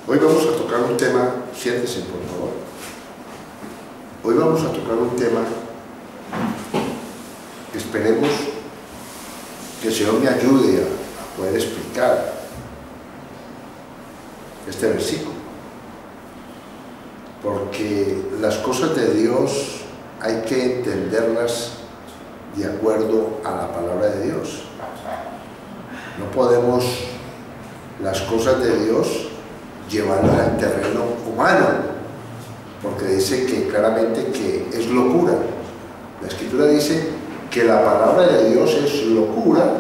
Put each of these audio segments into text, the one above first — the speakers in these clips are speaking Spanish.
Hoy vamos a tocar un tema, siéntese por favor. Hoy vamos a tocar un tema que esperemos que el Señor me ayude a poder explicar este versículo. Porque las cosas de Dios hay que entenderlas de acuerdo a la palabra de Dios. No podemos las cosas de Dios llevarlas al terreno humano, porque dice que claramente que es locura. La Escritura dice que la palabra de Dios es locura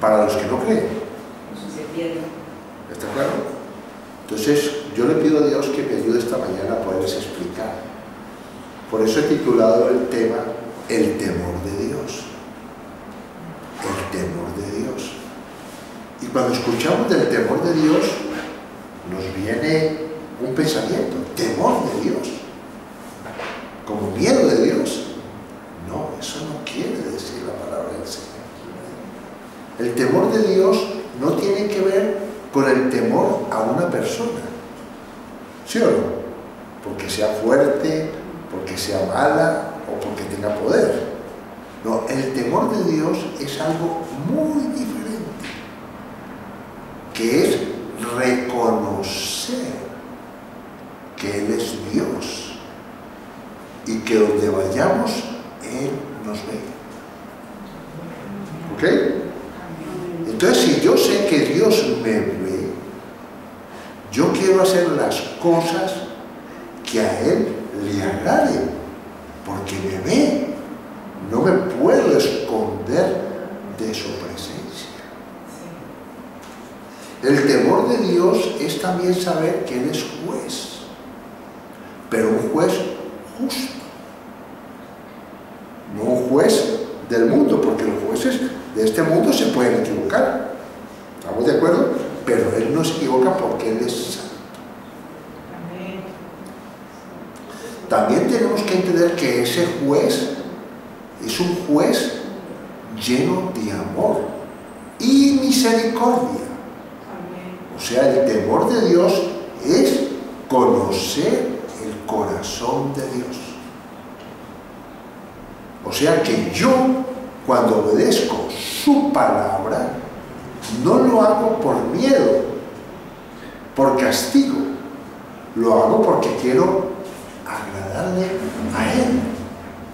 para los que no creen. ¿Está claro? Entonces yo le pido a Dios que me ayude esta mañana a poderles explicar. Por eso he titulado el tema El temor de Dios. El temor de Dios. Y cuando escuchamos del temor de Dios, nos viene un pensamiento, temor de Dios, como miedo de Dios. No, eso no quiere decir la palabra del Señor. El temor de Dios no tiene que ver con el temor a una persona, ¿sí o no? Porque sea fuerte, porque sea mala o porque tenga poder. No, el temor de Dios es algo muy diferente, que es reconocer que Él es Dios y que donde vayamos Él nos ve. ¿Ok? Entonces, si yo sé que Dios me ve, yo quiero hacer las cosas que a Él le agraden, porque me ve. No me puedo esconder de su presencia. El temor de Dios es también saber que Él es juez, pero un juez justo, no un juez del mundo, porque los jueces de este mundo se pueden equivocar, ¿estamos de acuerdo? Pero Él no se equivoca porque Él es santo. También tenemos que entender que ese juez es un juez lleno de amor y misericordia. O sea, el temor de Dios es conocer el corazón de Dios. O sea que yo, cuando obedezco su palabra, no lo hago por miedo, por castigo. Lo hago porque quiero agradarle a Él.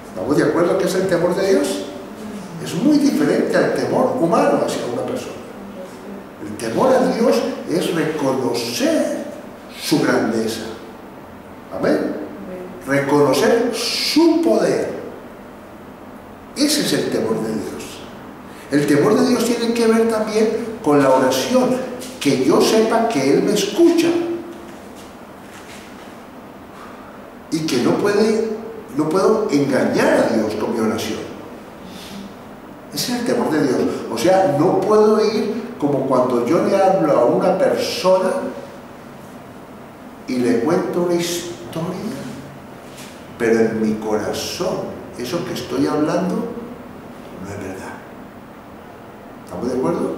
¿Estamos de acuerdo que es el temor de Dios? Es muy diferente al temor humano hacia una persona. El temor a Dios es reconocer su grandeza. Amén. Reconocer su poder. Ese es el temor de Dios. El temor de Dios tiene que ver también con la oración, que yo sepa que Él me escucha y que no puedo engañar a Dios con mi oración. Ese es el temor de Dios. O sea, no puedo ir como cuando yo le hablo a una persona y le cuento una historia, pero en mi corazón eso que estoy hablando no es verdad. ¿Estamos de acuerdo?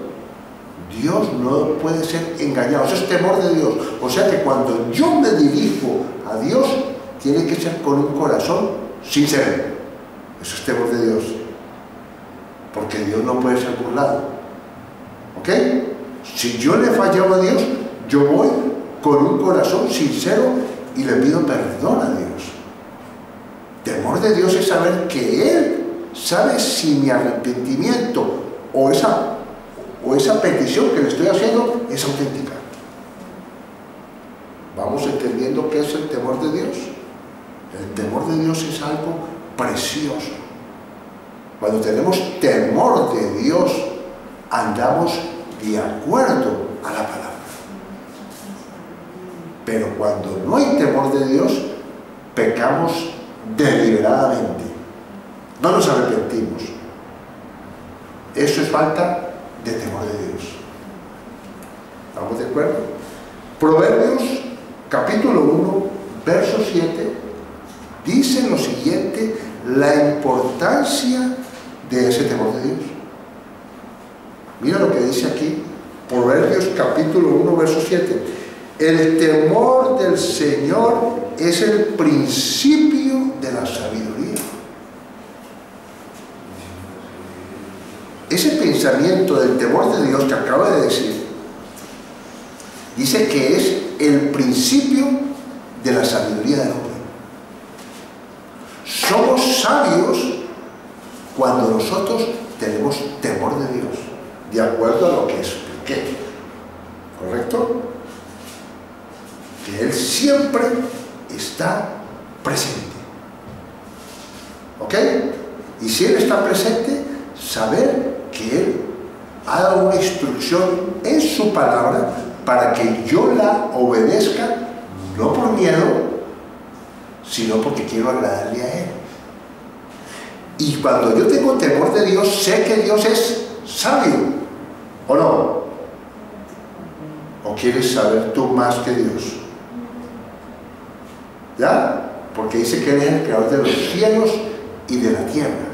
Dios no puede ser engañado. Eso es temor de Dios. O sea que cuando yo me dirijo a Dios, tiene que ser con un corazón sincero. Eso es temor de Dios. Porque Dios no puede ser burlado. ¿Ok? Si yo le fallaba a Dios, yo voy con un corazón sincero y le pido perdón a Dios. Temor de Dios es saber que Él sabe si mi arrepentimiento o esa petición que le estoy haciendo es auténtica. ¿Vamos entendiendo qué es el temor de Dios? El temor de Dios es algo precioso. Cuando tenemos temor de Dios, andamos de acuerdo a la palabra. Pero cuando no hay temor de Dios, pecamos deliberadamente. No nos arrepentimos. Eso es falta de temor de Dios. ¿Estamos de acuerdo? Proverbios capítulo 1, verso 7 dice lo siguiente, la importancia de ese temor de Dios. Mira lo que dice aquí, Proverbios capítulo 1, verso 7. El temor del Señor es el principio de la sabiduría. Ese pensamiento del temor de Dios que acabo de decir, dice que es el principio de la sabiduría del hombre. Somos sabios cuando nosotros tenemos temor de Dios, de acuerdo a lo que expliqué. ¿Correcto? Que Él siempre está presente. ¿Ok? Y si Él está presente, saber que Él ha dado una instrucción en su palabra para que yo la obedezca, no por miedo, sino porque quiero agradarle a Él. Y cuando yo tengo temor de Dios, sé que Dios es sabio, ¿o no? ¿O quieres saber tú más que Dios? ¿Ya? Porque dice que Él es el creador de los cielos y de la tierra,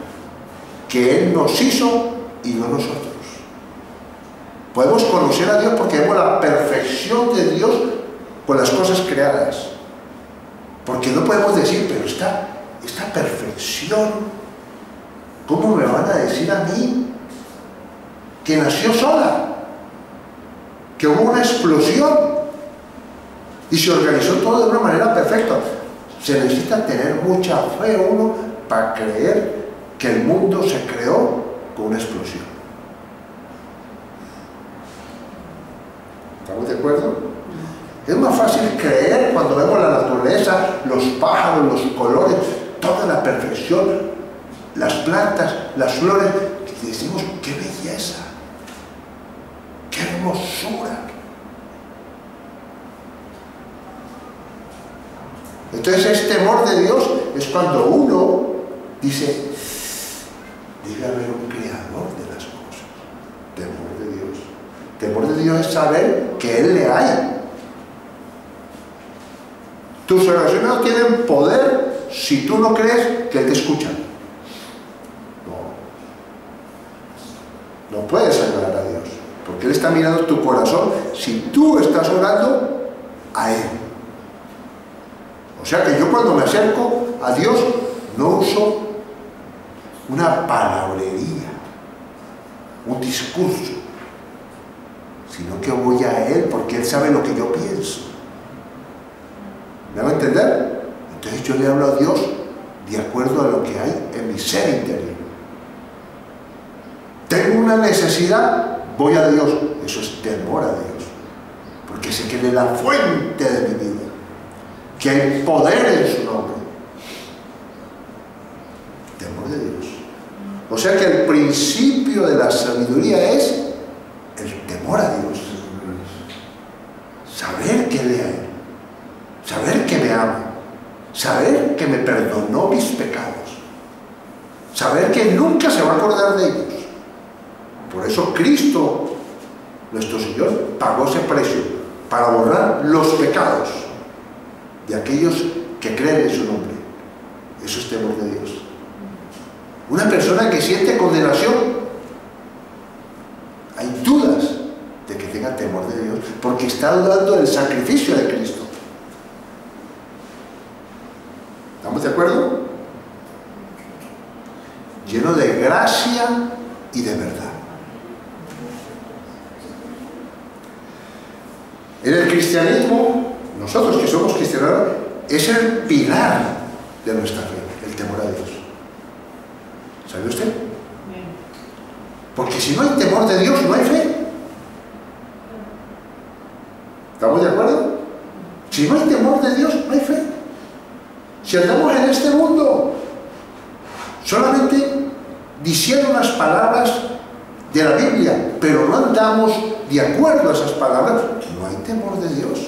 que Él nos hizo y no nosotros. Podemos conocer a Dios porque vemos la perfección de Dios con las cosas creadas. Porque no podemos decir, pero esta perfección, ¿cómo me van a decir a mí que nació sola? Que hubo una explosión y se organizó todo de una manera perfecta. Se necesita tener mucha fe uno para creer que el mundo se creó con una explosión. ¿Estamos de acuerdo? Es más fácil creer cuando vemos la naturaleza, los pájaros, los colores, toda la perfección, las plantas, las flores, y decimos, ¡qué belleza! ¡Qué hermosura! Entonces, este temor de Dios es cuando uno dice, debe haber un creador de las cosas. Temor de Dios. Temor de Dios es saber que Él le hay. Tus oraciones no tienen poder si tú no crees que Él te escucha. No puedes agradar a Dios, porque Él está mirando tu corazón si tú estás orando a Él. O sea que yo cuando me acerco a Dios no uso una palabrería, un discurso, sino que voy a Él porque Él sabe lo que yo pienso. ¿Me van a entender? Entonces yo le hablo a Dios de acuerdo a lo que hay en mi ser interior. Tengo una necesidad, voy a Dios. Eso es temor a Dios, porque sé que Él es la fuente de mi vida, que hay poder en su nombre. Temor de Dios. O sea que el principio de la sabiduría es el temor a Dios. Saber que le hay, saber que me ama, saber que me perdonó mis pecados, saber que nunca se va a acordar de ellos. Por eso Cristo, nuestro Señor, pagó ese precio para borrar los pecados de aquellos que creen en su nombre. Eso es temor de Dios. Una persona que siente condenación, hay dudas de que tenga temor de Dios, porque está dudando del sacrificio de Cristo. ¿Estamos de acuerdo? Lleno de gracia y de verdad. En el cristianismo, nosotros que somos cristianos, es el pilar de nuestra fe, el temor a Dios. ¿Sabe usted? Porque si no hay temor de Dios, no hay fe. ¿Estamos de acuerdo? Si no hay temor de Dios, no hay fe. Si andamos en este mundo solamente diciendo las palabras de la Biblia, pero no andamos de acuerdo a esas palabras, no hay temor de Dios.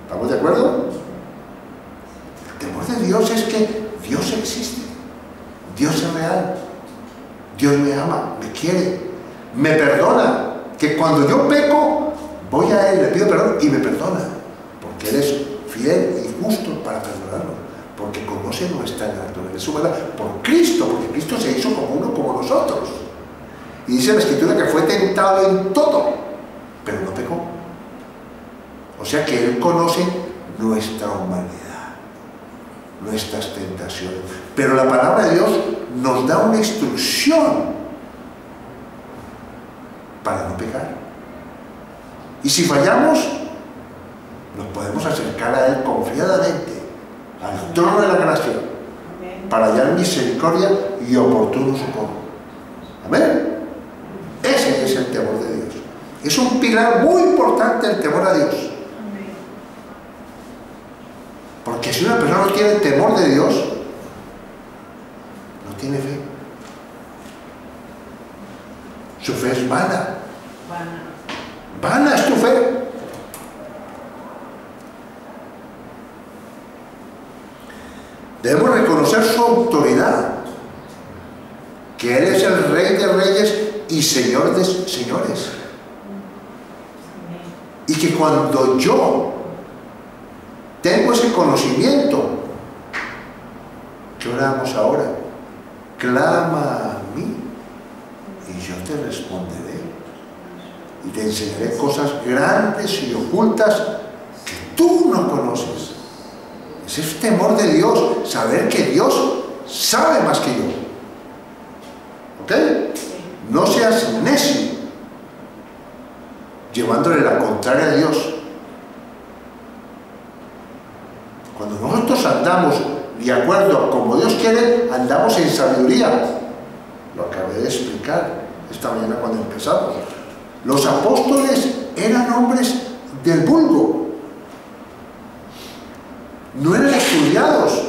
¿Estamos de acuerdo? El temor de Dios es que Dios existe, Dios es real, Dios me ama, me quiere, me perdona, que cuando yo peco voy a Él, le pido perdón y me perdona, porque Él es fiel y justo para perdonarlo, porque conoce nuestra naturaleza humana por Cristo, porque Cristo se hizo como uno como nosotros. Y dice la Escritura que fue tentado en todo, pero no pecó. O sea que Él conoce nuestra humanidad, nuestras tentaciones. Pero la palabra de Dios nos da una instrucción para no pecar. Y si fallamos, nos podemos acercar a Él confiadamente, al trono de la gracia, para hallar misericordia y oportuno socorro. Amén. Ese es el temor de Dios. Es un pilar muy importante el temor a Dios. Porque si una persona no tiene temor de Dios, no tiene fe. Su fe es vana. Vana es tu fe. Debemos reconocer su autoridad, que Él es el Rey de Reyes y Señor de Señores. Y que cuando yo tengo ese conocimiento, ¿qué oramos ahora? Clama a mí y yo te responderé. Y te enseñaré cosas grandes y ocultas que tú no conoces. Ese es temor de Dios, saber que Dios sabe más que yo. ¿Ok? No seas necio, llevándole la contraria a Dios. Cuando nosotros andamos de acuerdo a como Dios quiere, andamos en sabiduría. Lo acabé de explicar esta mañana cuando empezamos. Los apóstoles eran hombres del vulgo. No eran estudiados,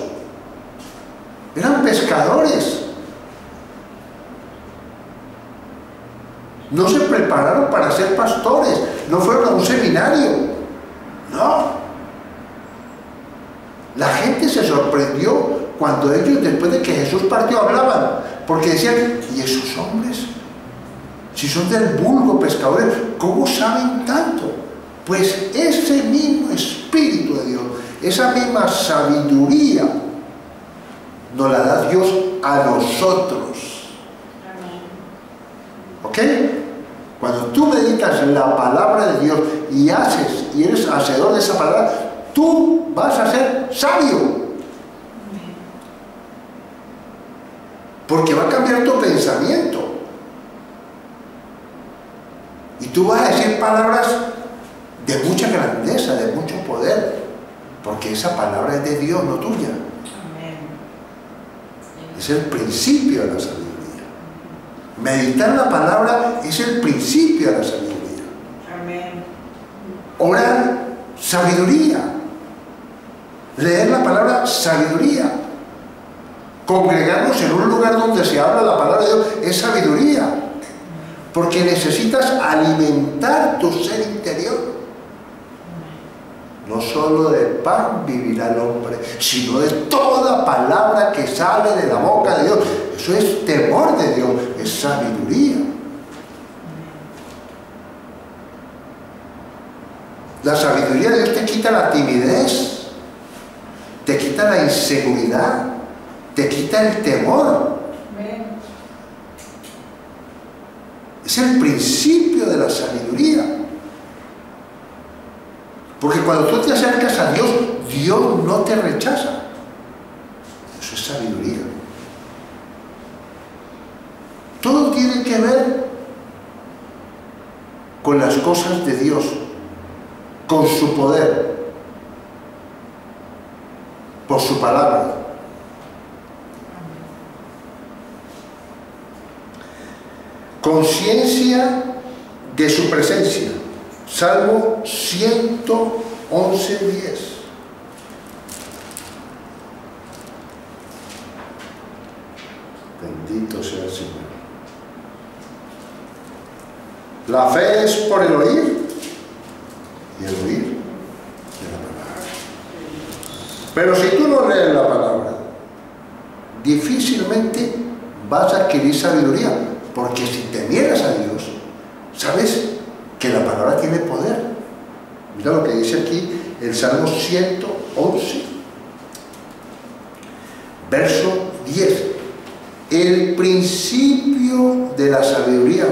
eran pescadores. No se prepararon para ser pastores, no fueron a un seminario. No. La gente se sorprendió cuando ellos, después de que Jesús partió, hablaban, porque decían, ¿y esos hombres? Si son del vulgo, pescadores, ¿cómo saben tanto? Pues ese mismo Espíritu de Dios, esa misma sabiduría, nos la da Dios a nosotros. ¿Ok? Cuando tú meditas en la palabra de Dios y haces, y eres hacedor de esa palabra, tú vas a ser sabio. Porque va a cambiar tu pensamiento. Y tú vas a decir palabras de mucha grandeza, de mucho poder. Porque esa palabra es de Dios, no tuya. Es el principio de la sabiduría. Meditar la palabra es el principio de la sabiduría. Orar, sabiduría. Leer la palabra, sabiduría. Congregarnos en un lugar donde se habla la palabra de Dios es sabiduría. Porque necesitas alimentar tu ser interior. No solo de pan vivirá el hombre, sino de toda palabra que sale de la boca de Dios. Eso es temor de Dios, es sabiduría. La sabiduría de Dios te quita la timidez, te quita la inseguridad, te quita el temor. Es el principio de la sabiduría. Porque cuando tú te acercas a Dios, Dios no te rechaza. Eso es sabiduría. Todo tiene que ver con las cosas de Dios, con su poder, por su palabra. Conciencia de su presencia. Salmo 111:10. Bendito sea el Señor. La fe es por el oír y el oír de la palabra. Pero si tú no lees la palabra, difícilmente vas a adquirir sabiduría, porque si temieras a Dios, sabes que la palabra tiene poder. Mira lo que dice aquí el Salmo 111, verso 10. El principio de la sabiduría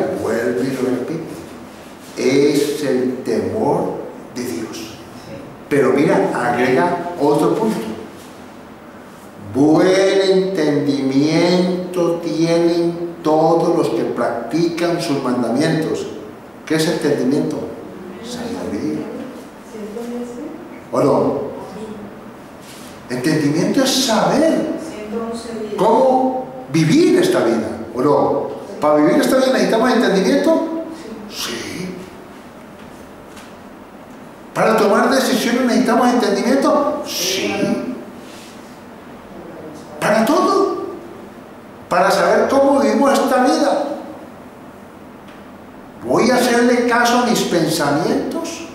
el temor de Dios. Pero mira, agrega otro punto. Buen entendimiento tienen todos los que practican sus mandamientos. ¿Qué es entendimiento? Sabiduría. ¿O no? Entendimiento es saber cómo vivir esta vida. ¿O no? ¿Para vivir esta vida necesitamos entendimiento? Sí. ¿Para tomar decisiones necesitamos entendimiento? Sí. Para todo. Para saber cómo vivimos esta vida. ¿Voy a hacerle caso a mis pensamientos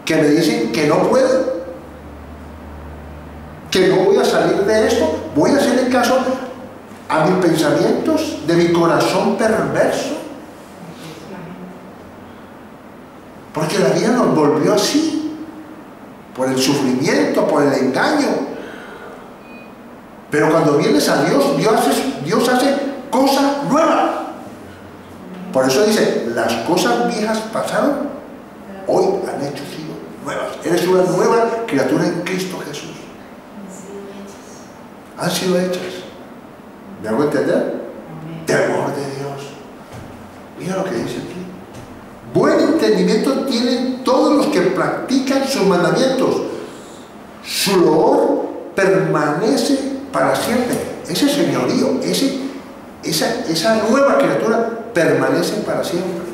que me dicen que no puedo? ¿Que no voy a salir de esto? ¿Voy a hacerle caso a mis pensamientos de mi corazón perverso? Porque la vida nos volvió así, por el sufrimiento, por el engaño. Pero cuando vienes a Dios, Dios hace cosas nuevas. Por eso dice, las cosas viejas pasaron, hoy han hecho sido nuevas. Eres una nueva criatura en Cristo Jesús. Han sido hechas. ¿Me hago entender? Temor de Dios. Mira lo que dice aquí. Buen entendimiento tienen todos los que practican sus mandamientos. Su loor permanece para siempre. Ese señorío, esa nueva criatura permanece para siempre.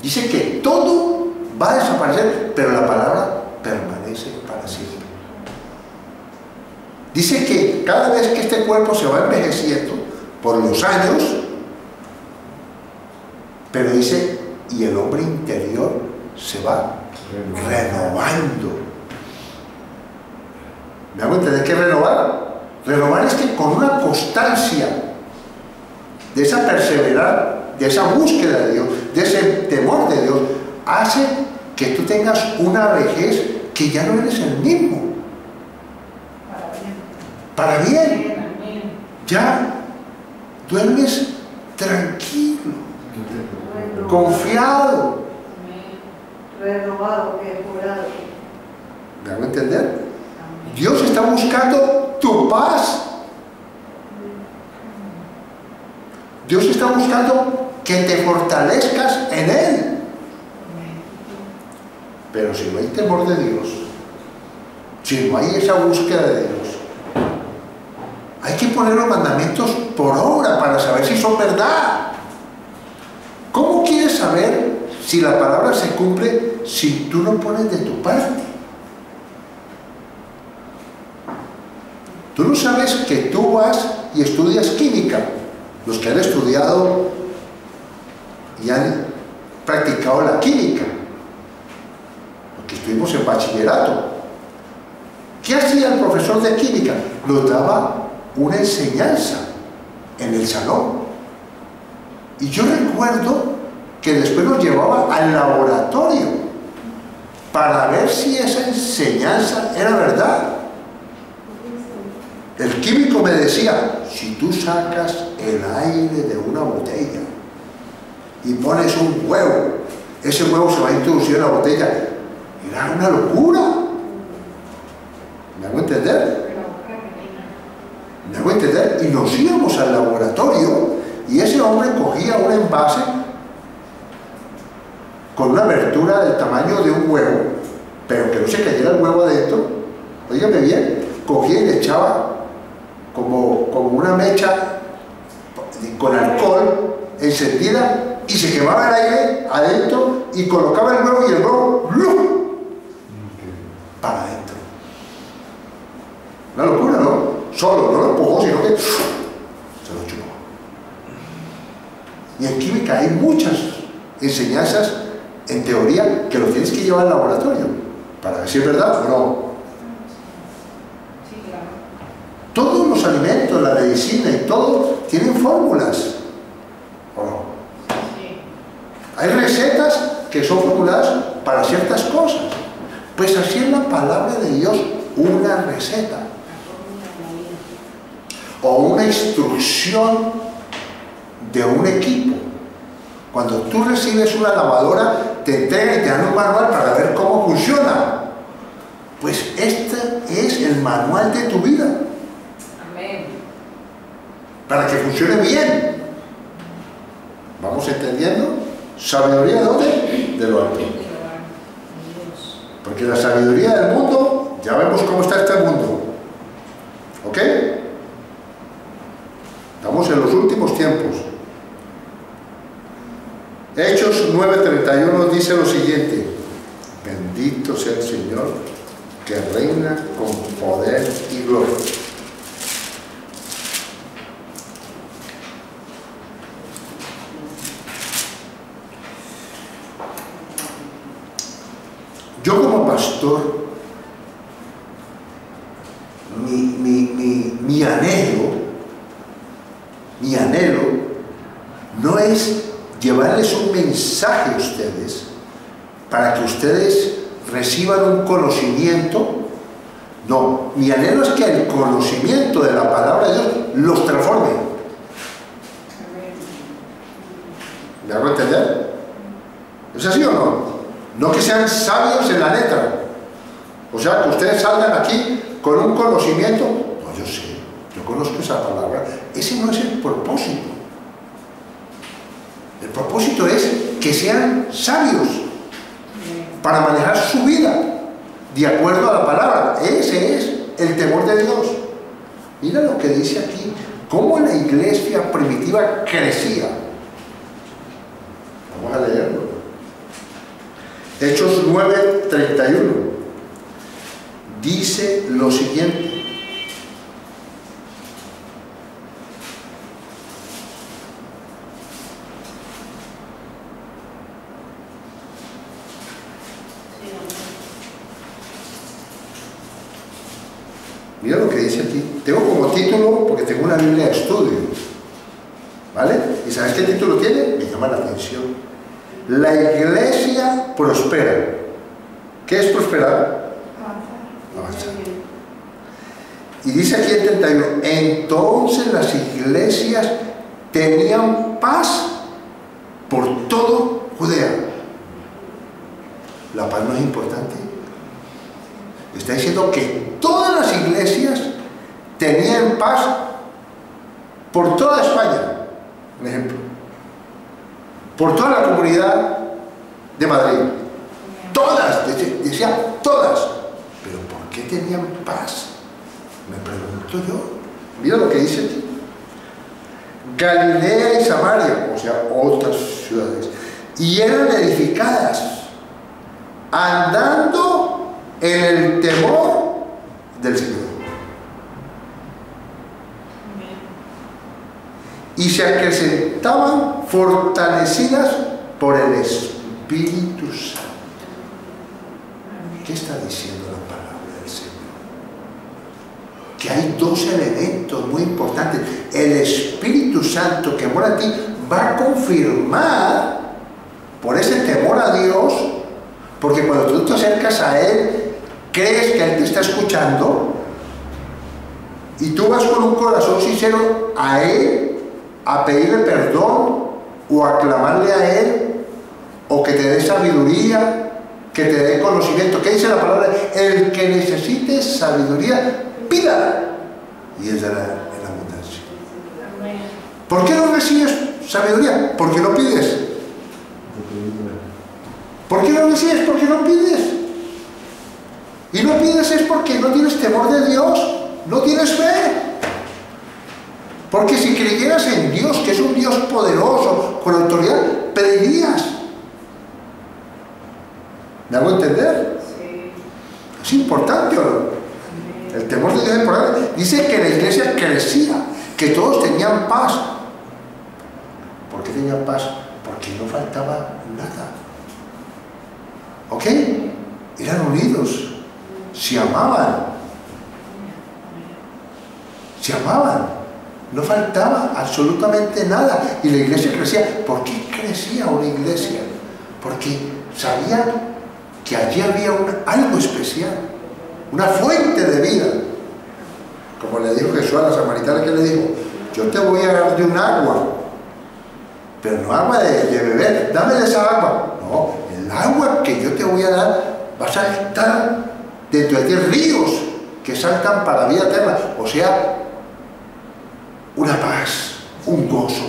Dice que todo va a desaparecer, pero la palabra permanece para siempre. Dice que cada vez que este cuerpo se va envejeciendo por los años, pero dice, y el hombre interior se va renovando. ¿Me hago entender qué es renovar? Renovar es que con una constancia de esa perseverar, de esa búsqueda de Dios, de ese temor de Dios, hace que tú tengas una vejez que ya no eres el mismo. Para bien. Ya duermes tranquilo, confiado, renovado, mejorado. ¿Me hago entender? Dios está buscando tu paz. Dios está buscando que te fortalezcas en Él. Pero si no hay temor de Dios, si no hay esa búsqueda de Dios, hay que poner los mandamientos por obra para saber si son verdad. ¿Cómo quieres saber si la palabra se cumple si tú no pones de tu parte? Tú no sabes que tú vas y estudias química. Los que han estudiado y han practicado la química, porque estuvimos en bachillerato. ¿Qué hacía el profesor de química? Nos daba una enseñanza en el salón. Y yo recuerdo que después nos llevaba al laboratorio para ver si esa enseñanza era verdad. El químico me decía, si tú sacas el aire de una botella y pones un huevo, ese huevo se va a introducir en la botella. Era una locura. ¿Me hago entender? ¿Me hago entender? Y nos íbamos al laboratorio y ese hombre cogía un envase con una abertura del tamaño de un huevo, pero que no se cayera el huevo adentro. Óigame bien, cogía y le echaba como una mecha con alcohol encendida y se quemaba el aire adentro y colocaba el huevo y el huevo para adentro. Una locura, ¿no? Solo, no lo empujó, sino que se lo chupó. Y en química hay muchas enseñanzas en teoría que lo tienes que llevar al laboratorio para ver si es verdad o no. Todos los alimentos, la medicina y todo tienen fórmulas, ¿o no? Hay recetas que son formuladas para ciertas cosas. Pues así es la palabra de Dios, una receta o una instrucción de un equipo. Cuando tú recibes una lavadora, te entregan y te dan un manual para ver cómo funciona. Pues este es el manual de tu vida. Amén. Para que funcione bien. ¿Vamos entendiendo? ¿Sabiduría de dónde? De lo alto. Porque la sabiduría del mundo, ya vemos cómo está este mundo. ¿Ok? Estamos en los últimos tiempos. Hechos 9:31 dice lo siguiente: bendito sea el Señor que reina con poder y gloria. Yo como pastor, mi anhelo no es llevarles un mensaje a ustedes para que ustedes reciban un conocimiento. No, mi anhelo es que el conocimiento de la palabra de Dios los transforme. ¿Me hago entender? ¿Es así o no? No que sean sabios en la letra. O sea, que ustedes salgan aquí con un conocimiento. No, yo sé, yo conozco esa palabra. Ese no es el propósito. El propósito es que sean sabios para manejar su vida de acuerdo a la palabra. Ese es el temor de Dios. Mira lo que dice aquí, cómo la iglesia primitiva crecía. Vamos a leerlo. Hechos 9:31 dice lo siguiente: mira lo que dice aquí. Tengo como título, porque tengo una Biblia de estudio, ¿vale? ¿Y sabes qué título tiene? Me llama la atención. La iglesia prospera. ¿Qué es prosperar? Avanzar. Y dice aquí el 31, entonces las iglesias tenían paz por todo Judea. La paz no es importante. Está diciendo que todas las iglesias tenían paz por toda España, un ejemplo, por toda la comunidad de Madrid. Todas, decía todas. Pero ¿por qué tenían paz? Me pregunto yo. Mira lo que dice aquí. Galilea y Samaria, o sea, otras ciudades, y eran edificadas andando en el temor del Señor. Y se acrecentaban fortalecidas por el Espíritu Santo. ¿Qué está diciendo la palabra del Señor? Que hay dos elementos muy importantes. El Espíritu Santo que mora en ti va a confirmar por ese temor a Dios, porque cuando tú te acercas a Él, crees que Él te está escuchando y tú vas con un corazón sincero a Él a pedirle perdón o a clamarle a Él, o que te dé sabiduría, que te dé conocimiento. ¿Qué dice la palabra? El que necesite sabiduría, pida, y es de la abundancia. ¿Por qué no recibes sabiduría? Porque no pides. ¿Por qué no recibes? Porque no pides. Y no pides es porque no tienes temor de Dios, no tienes fe. Porque si creyeras en Dios, que es un Dios poderoso, con autoridad, pedirías. ¿Me hago entender? Sí. Es importante, ¿o no? El temor de Dios es importante. Dice que la iglesia crecía, que todos tenían paz. ¿Por qué tenían paz? Porque no faltaba nada. ¿Ok? Eran unidos, se amaban. Se amaban. No faltaba absolutamente nada. Y la iglesia crecía. ¿Por qué crecía una iglesia? Porque sabía que allí había algo especial, una fuente de vida. Como le dijo Jesús a la samaritana, que le dijo: yo te voy a dar de un agua, pero no agua de beber, dame de esa agua. No, el agua que yo te voy a dar va a saltar dentro de ti ríos que saltan para la vida eterna. O sea, una paz, un gozo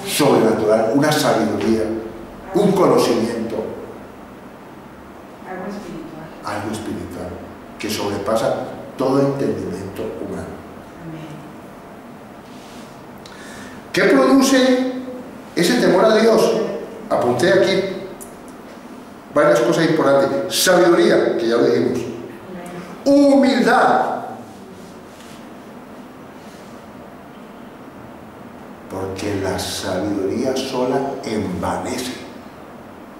sobrenatural, una sabiduría, un conocimiento. Algo espiritual que sobrepasa todo entendimiento humano. ¿Qué produce ese temor a Dios? Apunté aquí varias cosas importantes. Sabiduría, que ya lo dijimos. Humildad. Porque la sabiduría sola envanece.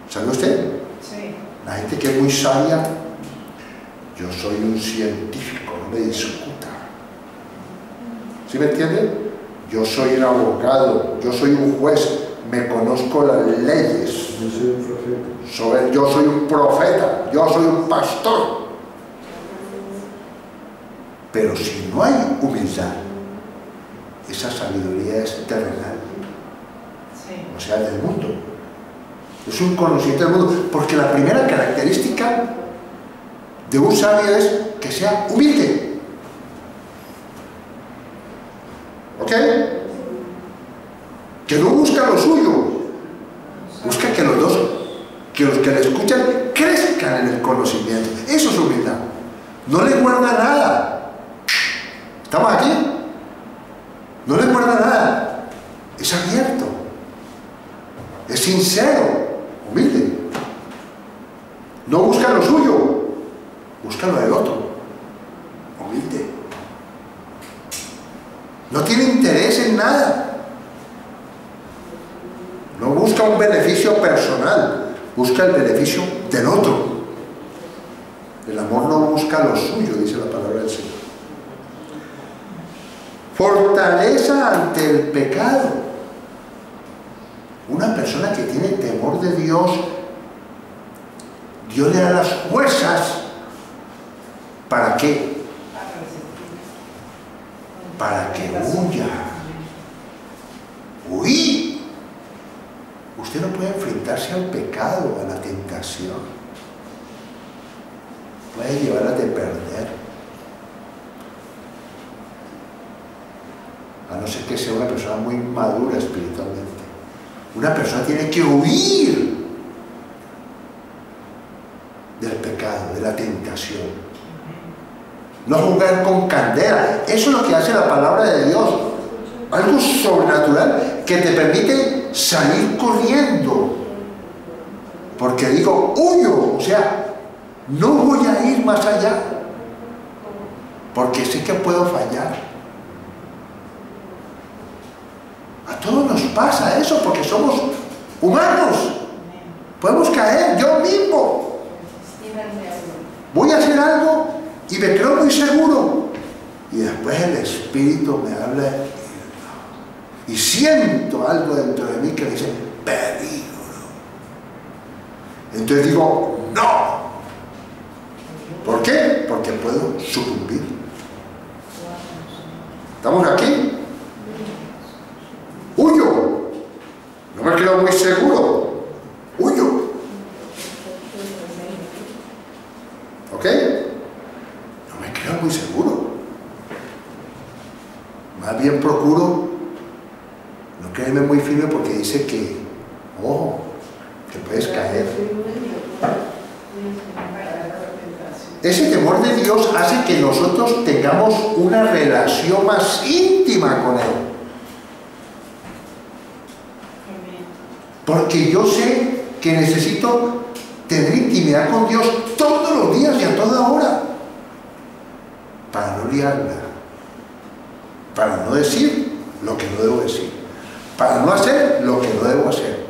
¿Sabe usted? Sí. La gente que es muy sabia, yo soy un científico, no me discuta. ¿Sí me entiende? Yo soy un abogado, yo soy un juez, me conozco las leyes. Yo soy un profeta. Yo soy un profeta, yo soy un pastor. Pero si no hay humildad, esa sabiduría es terrenal. Sí. O sea, del mundo. Es un conocimiento del mundo. Porque la primera característica de un sabio es que sea humilde. ¿Ok? Que no busca lo suyo, busca que los dos, que los que le escuchan crezcan en el conocimiento. Eso es humildad. No le guarda nada. ¿Estamos aquí? No le guarda nada. Es abierto. Es sincero. Humilde. No busca lo suyo, busca lo del otro. Humilde. No tiene interés en nada. No busca un beneficio personal, busca el beneficio del otro. El amor no busca lo suyo, dice la palabra del Señor. Fortaleza ante el pecado. Una persona que tiene temor de Dios, Dios le da las fuerzas. ¿Para qué? Para que huya. Huir. Usted no puede enfrentarse al pecado, a la tentación. Puede llevarla de perder. A no ser que sea una persona muy madura espiritualmente. Una persona tiene que huir del pecado, de la tentación. No jugar con candela. Eso es lo que hace la palabra de Dios. Algo sobrenatural que te permite salir corriendo. Porque digo, huyo. O sea, no voy a ir más allá. Porque sé que puedo fallar. A todos nos pasa eso porque somos humanos. Podemos caer, yo mismo. Voy a hacer algo y me creo muy seguro. Y después el Espíritu me habla y siento algo dentro de mí que me dice, peligro. Entonces digo, no. ¿Por qué? Porque puedo sucumbir. ¿Estamos aquí? Huyo. No me quedo muy seguro. Huyo. ¿Ok? No me quedo muy seguro. Más bien procuro no creerme muy firme porque dice que, ojo, que puedes caer. Ese temor de Dios hace que nosotros tengamos una relación más íntima con Él. Porque yo sé que necesito tener intimidad con Dios todos los días y a toda hora. Para no liarla. Para no decir lo que no debo decir. Para no hacer lo que no debo hacer.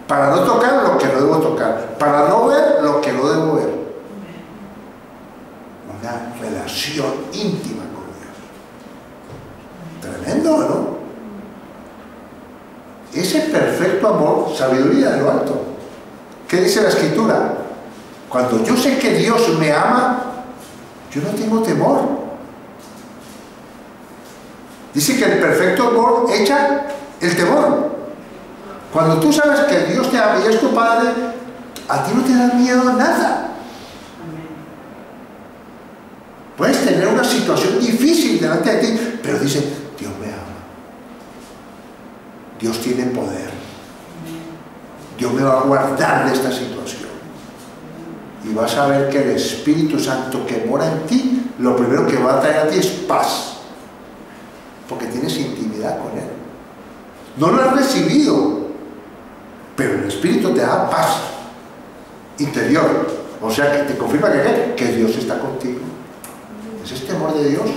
Para no tocar lo que no debo tocar. Para no ver lo que no debo ver. Una relación íntima con Dios. Tremendo, ¿no? Ese perfecto amor, sabiduría de lo alto. ¿Qué dice la Escritura? Cuando yo sé que Dios me ama, yo no tengo temor. Dice que el perfecto amor echa el temor. Cuando tú sabes que Dios te ama y es tu Padre, a ti no te da miedo nada. Puedes tener una situación difícil delante de ti, pero dice, Dios me ama. Dios tiene poder. Dios me va a guardar de esta situación. Y vas a ver que el Espíritu Santo que mora en ti, lo primero que va a traer a ti es paz. Porque tienes intimidad con Él. No lo has recibido, pero el Espíritu te da paz interior. O sea, que te confirma que Dios está contigo. Ese es el temor de Dios.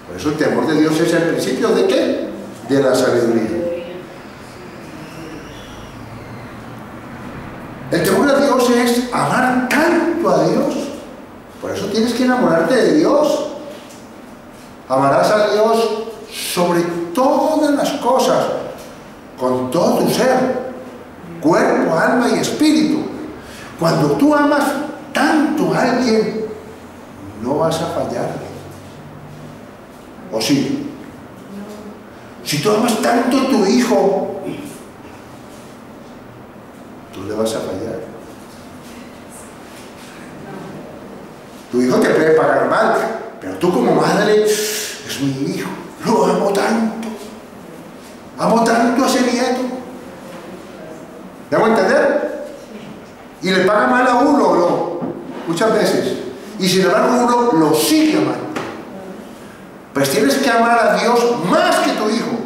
Por eso el temor de Dios es el principio ¿de qué? De la sabiduría. El temor a Dios es amar tanto a Dios. Por eso tienes que enamorarte de Dios. Amarás a Dios sobre todas las cosas, con todo tu ser, cuerpo, alma y espíritu. Cuando tú amas tanto a alguien, no vas a fallarle. ¿O sí? Si tú amas tanto a tu hijo, tú le vas a fallar. Tu hijo te puede pagar mal, pero tú como madre, es mi hijo, lo amo tanto a ese nieto. ¿Me hago entender? Y le paga mal a uno, no, muchas veces. Y sin embargo uno lo sigue amando. Pues tienes que amar a Dios más que tu hijo,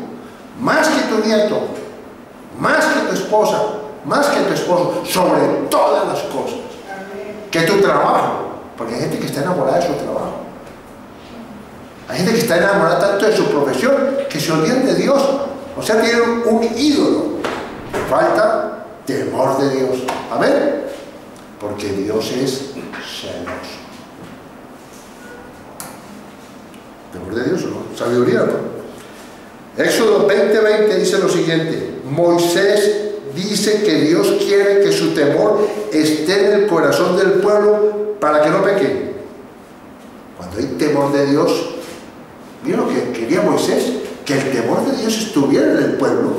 más que tu nieto, más que tu esposa, más que tu esposo, sobre todas las cosas. Que tu trabajo, porque hay gente que está enamorada de su trabajo. Hay gente que está enamorada tanto de su profesión que se olvidan de Dios. O sea, tienen un ídolo. Falta temor de Dios. Amén. Porque Dios es celoso. Temor de Dios, ¿no? Sabiduría, ¿no? Éxodo 20:20 dice lo siguiente. Moisés dice que Dios quiere que su temor esté en el corazón del pueblo para que no peque. Cuando hay temor de Dios, mira lo que quería Moisés, que el temor de Dios estuviera en el pueblo.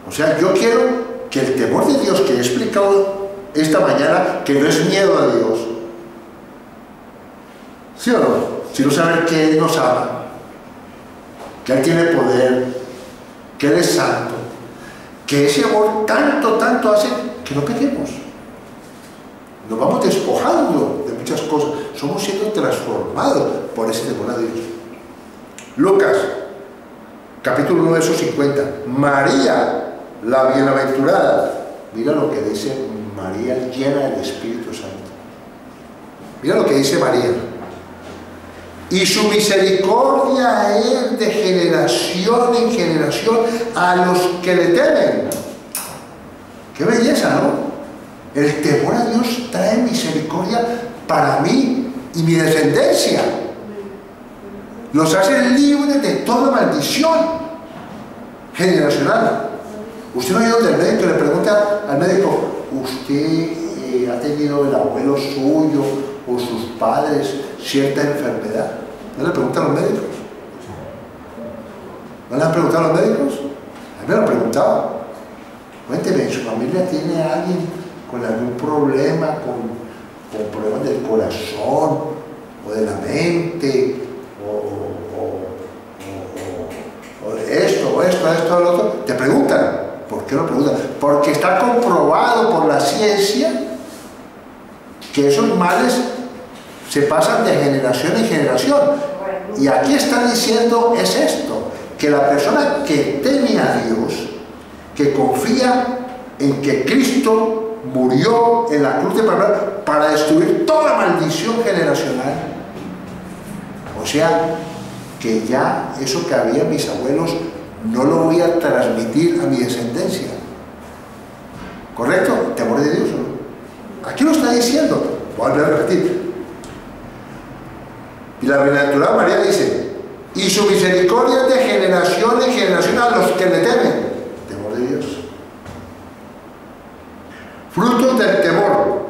O sea, yo quiero que el temor de Dios que he explicado esta mañana, que no es miedo a Dios, ¿sí o no? Sino saber que Él nos ama, que Él tiene poder, que Él es santo, que ese amor tanto hace que no pequemos. Nos vamos despojando de muchas cosas, somos siendo transformados por ese temor a Dios. Lucas, capítulo 9, verso 50. María, la bienaventurada. Mira lo que dice María, llena del Espíritu Santo. Mira lo que dice María. Y su misericordia es de generación en generación a los que le temen. ¡Qué belleza!, ¿no? El temor a Dios trae misericordia para mí y mi descendencia. Los hace libres de toda maldición generacional. Usted no ha ido del médico y le pregunta al médico, ¿usted ha tenido el abuelo suyo o sus padres cierta enfermedad? ¿No le preguntan a los médicos? ¿No le han preguntado a los médicos? A mí me lo han preguntado. Cuénteme, ¿su familia tiene a alguien con algún problema, con problemas del corazón o de la mente o esto, lo otro? Te preguntan. ¿Por qué lo preguntan? Porque está comprobado por la ciencia que esos males se pasan de generación en generación. Y aquí están diciendo es esto, que la persona que teme a Dios, que confía en que Cristo murió en la cruz de Calvario para destruir toda maldición generacional. O sea, que ya eso que había en mis abuelos no lo voy a transmitir a mi descendencia. ¿Correcto? ¿Temor de Dios o no? Aquí lo está diciendo. Voy a repetir. Y la bienaventurada María dice, y su misericordia es de generación en generación a los que le temen. Temor de Dios. Frutos del temor.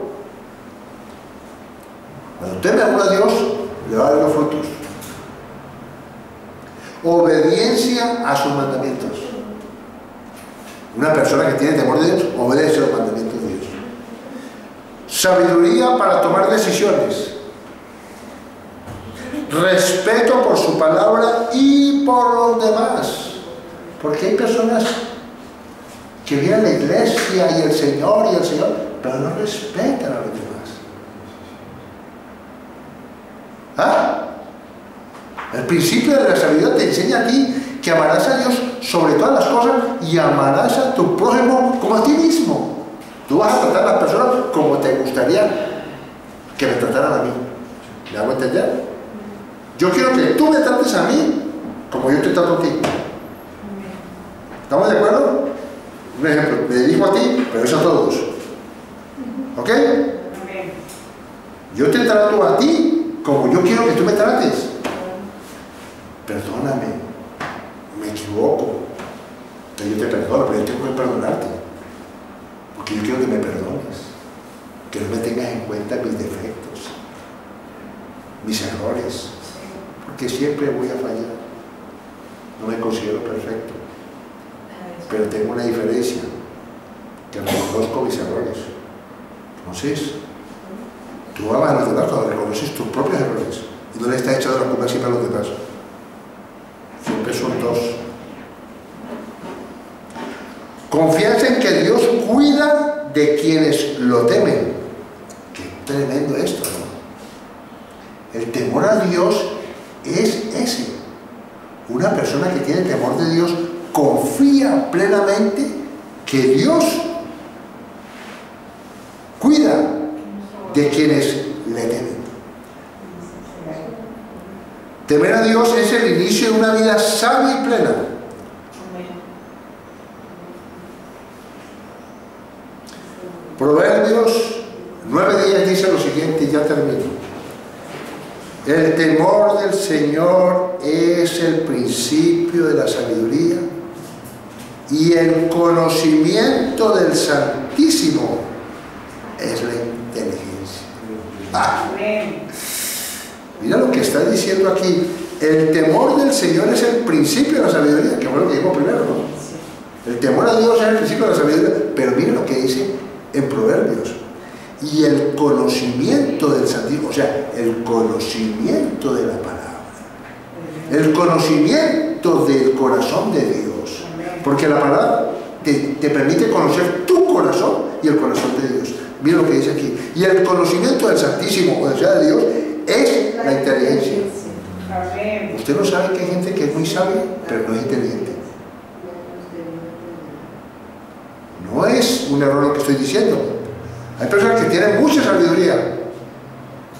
Cuando teme a uno a Dios, le va a dar los frutos. Obediencia a sus mandamientos. Una persona que tiene temor de Dios obedece los mandamientos de Dios. Sabiduría para tomar decisiones. Respeto por su palabra y por los demás. Porque hay personas que vienen a la iglesia y el Señor, pero no respetan a los demás. ¿Ah? El principio de la sabiduría te enseña a ti que amarás a Dios sobre todas las cosas y amarás a tu prójimo como a ti mismo. Tú vas a tratar a las personas como te gustaría que me trataran a mí. ¿Me hago entender? Yo quiero que tú me trates a mí como yo te trato a ti. ¿Estamos de acuerdo? Un ejemplo, me dirijo a ti, pero es a todos. ¿Ok? Yo te trato a ti como yo quiero que tú me trates. Perdóname, me equivoco, pero yo te perdono, pero yo tengo que perdonarte, porque yo quiero que me perdones, que no me tengas en cuenta mis defectos, mis errores, porque siempre voy a fallar. No me considero perfecto, pero tengo una diferencia, que reconozco mis errores. Entonces, tú amas a los demás cuando reconoces tus propios errores y no le estás echando la culpa siempre a los demás. Siempre son dos. Confianza en que Dios cuida de quienes lo temen. Qué tremendo esto, ¿no? El temor a Dios es ese. Una persona que tiene temor de Dios confía plenamente que Dios cuida de quienes le temen. Temer a Dios es el inicio de una vida sabia y plena. Proverbios 9:10 dice lo siguiente, y ya termino. El temor del Señor es el principio de la sabiduría, y el conocimiento del Santísimo es la inteligencia. Mira lo que está diciendo aquí. El temor del Señor es el principio de la sabiduría, que fue lo que dijo primero, ¿no? El temor a Dios es el principio de la sabiduría, pero mira lo que dice en Proverbios. Y el conocimiento del Santísimo, o sea, el conocimiento de la palabra, el conocimiento del corazón de Dios, porque la palabra te permite conocer tu corazón y el corazón de Dios. Mira lo que dice aquí. Y el conocimiento del Santísimo, o sea, de Dios, es la inteligencia. Usted no sabe que hay gente que es muy sabia, pero no es inteligente. No es un error lo que estoy diciendo. Hay personas que tienen mucha sabiduría,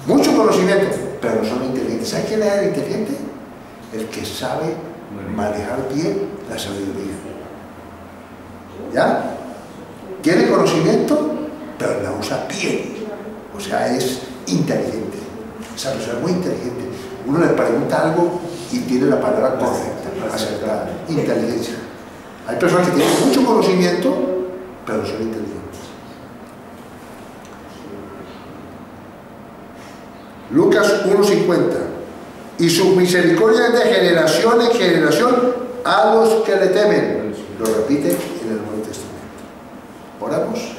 mucho conocimiento, pero no son inteligentes. ¿Sabe quién es el inteligente? El que sabe manejar bien la sabiduría. ¿Ya? Tiene conocimiento, pero la usa bien. O sea, es inteligente. Esa persona es muy inteligente. Uno le pregunta algo y tiene la palabra correcta, acertada. Inteligencia. Hay personas que tienen mucho conocimiento, pero son inteligentes. Lucas 1:50. Y sus misericordias de generación en generación a los que le temen. Lo repite en el Nuevo Testamento. Oramos.